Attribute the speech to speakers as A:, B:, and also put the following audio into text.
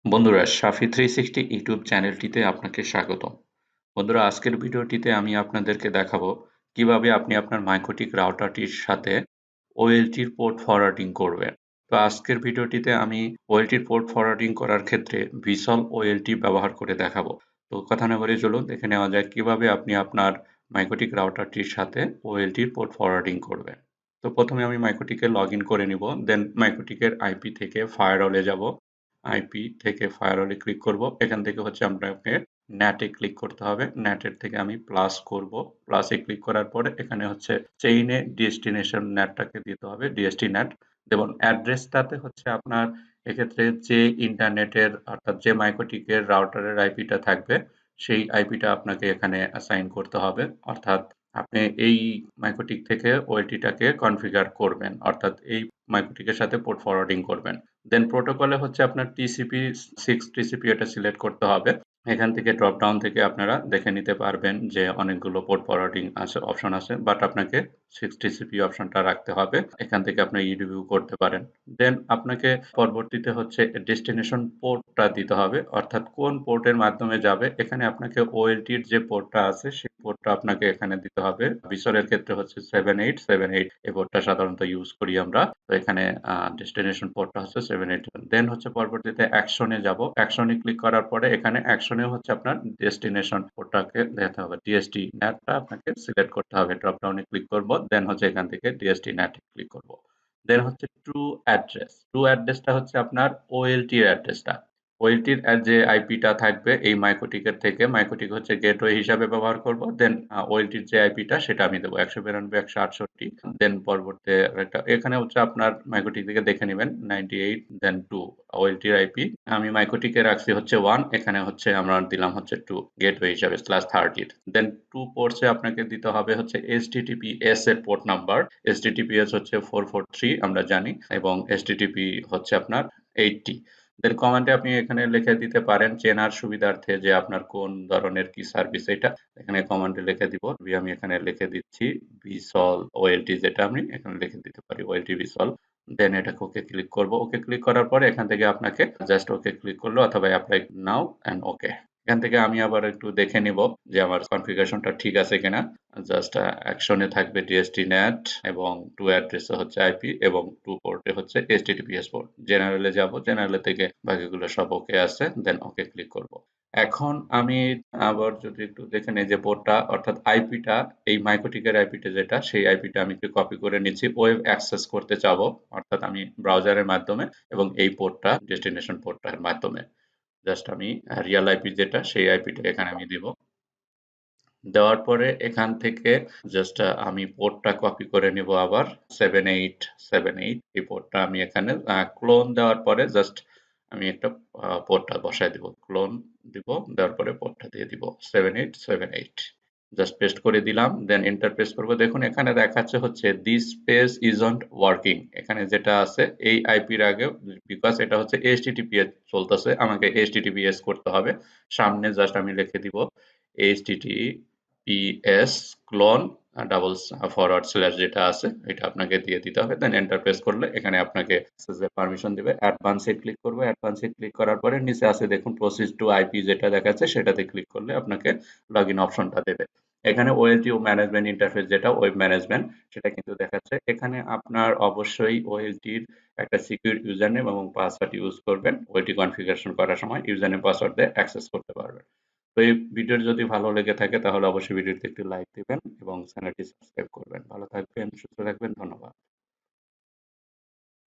A: বন্ধুরা, সাফি 360 ইউটিউব চ্যানেলটিতে আপনাকে স্বাগতম। বন্ধুরা, আজকের ভিডিওটিতে আমি আপনাদেরকে দেখাবো কিভাবে আপনি আপনার মাইক্রোটিক রাউটারটির সাথে ওএলটির পোর্ট ফরওয়ার্ডিং করবেন। তো আজকের ভিডিওটিতে আমি ওএলটির পোর্ট ফরওয়ার্ডিং করার ক্ষেত্রে ভিসল ওএলটি ব্যবহার করে দেখাবো। তো কথা না বলে চলুন দেখে নেওয়া যাক কিভাবে আপনি আপনার মাইক্রোটিক রাউটারটির সাথে ওএলটির পোর্ট ফরওয়ার্ডিং করবেন। তো প্রথমে আমি মাইক্রোটিকে লগ ইন করে নিব, দেন মাইক্রোটিকের আইপি থেকে ফায়ারওয়ালে যাব। আইপি থেকে ফায়ারওয়ালে ক্লিক করব। এখান থেকে হচ্ছে আপনাকে ন্যাটে ক্লিক করতে হবে। ন্যাটের থেকে আমি প্লাস করব। প্লাসে ক্লিক করার পরে এখানে হচ্ছে চেইনে ডেস্টিনেশন ন্যাটটাকে দিতে হবে, ডিএসটি ন্যাট। এবং অ্যাড্রেসটাতে হচ্ছে আপনার এক্ষেত্রে যে ইন্টারনেটের অর্থাৎ যে মাইক্রোটিকের রাউটারের আইপিটা থাকবে সেই আইপিটা আপনাকে এখানে অ্যাসাইন করতে হবে। অর্থাৎ আপনি এই মাইক্রোটিক থেকে ওএলটিটাকে কনফিগার করবেন, অর্থাৎ এই মাইক্রোটিকের সাথে পোর্ট ফরওয়ার্ডিং করবেন। দেন প্রোটোকলে হচ্ছে আপনার টিসিপি 6 টিসিপি এটা সিলেক্ট করতে হবে। এখান থেকে ড্রপ ডাউন থেকে আপনারা দেখে নিতে পারবেন যে অনেকগুলো পোর্ট ফরওয়ার্ডিং আছে, অপশন আছে, বাট আপনাকে 6 টিসিপি অপশনটা রাখতে হবে। এখান থেকে আপনি ইডিভিউ করতে পারেন। দেন আপনাকে পরবর্তীতে হচ্ছে ডেস্টিনেশন পোর্টটা দিতে হবে, অর্থাৎ কোন পোর্টের মাধ্যমে যাবে। এখানে আপনাকে ওএলটির যে পোর্টটা আছে সেই পোর্টটা আপনাকে এখানে দিতে হবে। ভিসরের ক্ষেত্রে হচ্ছে 7878 এই পোর্টটা সাধারণত ইউজ করি আমরা। তো এখানে ডেস্টিনেশন পোর্টটা হচ্ছে 781। দেন হচ্ছে পরবর্তীতে অ্যাকশনে যাব। অ্যাকশনে ক্লিক করার পরে এখানে অ্যাকশনে হচ্ছে আপনার ডেস্টিনেশন পোর্টটাকে দিতে হবে। ডিএসটি ন্যাটটা আপনাকে সিলেক্ট করতে হবে। ড্রপ ডাউনে ক্লিক করব। দেন হচ্ছে এখান থেকে ডিএসটি ন্যাটে ক্লিক করব। দেন হচ্ছে ট্রু অ্যাড্রেস। ট্রু অ্যাড্রেসটা হচ্ছে আপনার ওএলটি এর অ্যাড্রেসটা। ওএলটির যে আইপিটা থাকবে এই মাইক্রোটিকের থেকে, মাইক্রোটিক হচ্ছে গেটওয়ে হিসাবে ব্যবহার করব। দেন ওএলটির যে আইপিটা সেটা আমি দেবো 192.168। দেন পরবর্তী একটা এখানে হচ্ছে আপনার মাইক্রোটিক থেকে দেখে নেবেন 98 দেন 2 ওএলটির আইপি। আমি মাইক্রোটিকে রাখছি হচ্ছে 1, এখানে হচ্ছে আমরা দিলাম হচ্ছে 2 গেটওয়ে হিসাবে /30। দেন 2 পোর্টসে আপনাকে দিতে হবে হচ্ছে এইচটিটিপিএস এর পোর্ট নাম্বার। এইচটিটিপিএস হচ্ছে 443 আমরা জানি, এবং এইচটিটিপি হচ্ছে আপনার 80। দেন কমান্ডে আপনি এখানে লিখে দিতে পারেন চেনার সুবিধার্থে যে আপনার কোন ধরনের কি সার্ভিস এটা। এখানে কমান্ডে লিখে দিব। আমি এখানে লিখে দিচ্ছি ভিসল ওএলটি, যেটা আমি এখানে লিখে দিতে পারি ওএলটি ভিসল। দেন এটাকে ওকে ক্লিক করব। ওকে ক্লিক করার পরে এখান থেকে আপনাকে জাস্ট ওকে ক্লিক করলো অথবা অ্যাপ্লাই নাও এন্ড ওকে। এখান থেকে আমি আবার একটু দেখে নিব যে আমার কনফিগারেশনটা ঠিক আছে কিনা। জাস্ট অ্যাকশনে থাকবে ডিএসটি ন্যাট এবং টু অ্যাড্রেসে হচ্ছে আইপি এবং টু পোর্টে হচ্ছে এইচটিটিপিএস পোর্ট। জেনারেলে যাব, জেনারেল থেকে বাকিগুলো সব ওকে আছে, দেন ওকে ক্লিক করব। এখন আমি আবার যদি একটু দেখে নেই যে পোর্টটা অর্থাৎ আইপিটা, এই মাইক্রোটিকের আইপিটা যেটা সেই আইপিটা আমি একটু কপি করে নিচ্ছি। ওয়েব অ্যাক্সেস করতে চাবো অর্থাৎ আমি ব্রাউজারের মাধ্যমে, এবং এই পোর্টটা ডেস্টিনেশন পোর্টটার মাধ্যমে জাস্ট আমি রিয়েল আইপি যেটা সেই আইপিটা এখানে আমি দিব। দেওয়ার পরে এখান থেকে জাস্ট আমি পোর্টটা কপি করে নিব আবার 7878 এই পোর্টটা আমি এখানে ক্লোন দেওয়ার পরে জাস্ট আমি একটা পোর্টটা বসায় দিব, ক্লোন দিব, দেওয়ার পরে পোর্টটা দিয়ে দিব 7878, জাস্ট পেস্ট করে দিলাম। দেন এন্টার প্রেস করব। দেখুন এখানে দেখাচ্ছে হচ্ছে দিস পেজ ইজন্ট ওয়ার্কিং। এখানে যেটা আছে এই আইপির আগে, বিকজ এটা হচ্ছে এইচটিটিপিএস চলতেছে, আমাকে এইচটিটিপিএস করতে হবে। সামনে জাস্ট আমি লিখে দিব HTTPS clone double forward slash যেটা আছে এটা আপনাকে দিয়ে দিতে হবে। দেন এন্টার প্রেস করলে এখানে আপনাকে পারমিশন দিবে। অ্যাডভান্সে ক্লিক করবে। অ্যাডভান্সে ক্লিক করার পরে নিচে আছে দেখুন প্রসিড টু আইপি যেটা দেখাচ্ছে, সেটাতে ক্লিক করলে আপনাকে লগ ইন অপশনটা দেবে। এখানে ওএলটি ম্যানেজমেন্ট ইন্টারফেস যেটা ওয়েব ম্যানেজমেন্ট সেটা কিন্তু দেখাচ্ছে। এখানে আপনার অবশ্যই ওএলটির একটা সিকিউর ইউজার নেম এবং পাসওয়ার্ড ইউজ করবেন। ওএলটি কনফিগারেশন করার সময় ইউজার নেম পাসওয়ার্ড দিয়ে অ্যাক্সেস করতে পারবেন। তো এই ভিডিওটি যদি ভালো লেগে থাকে তাহলে অবশ্যই ভিডিওতে একটি লাইক দিবেন এবং চ্যানেলটি সাবস্ক্রাইব করবেন। ভালো থাকবেন, সুস্থ থাকবেন। ধন্যবাদ।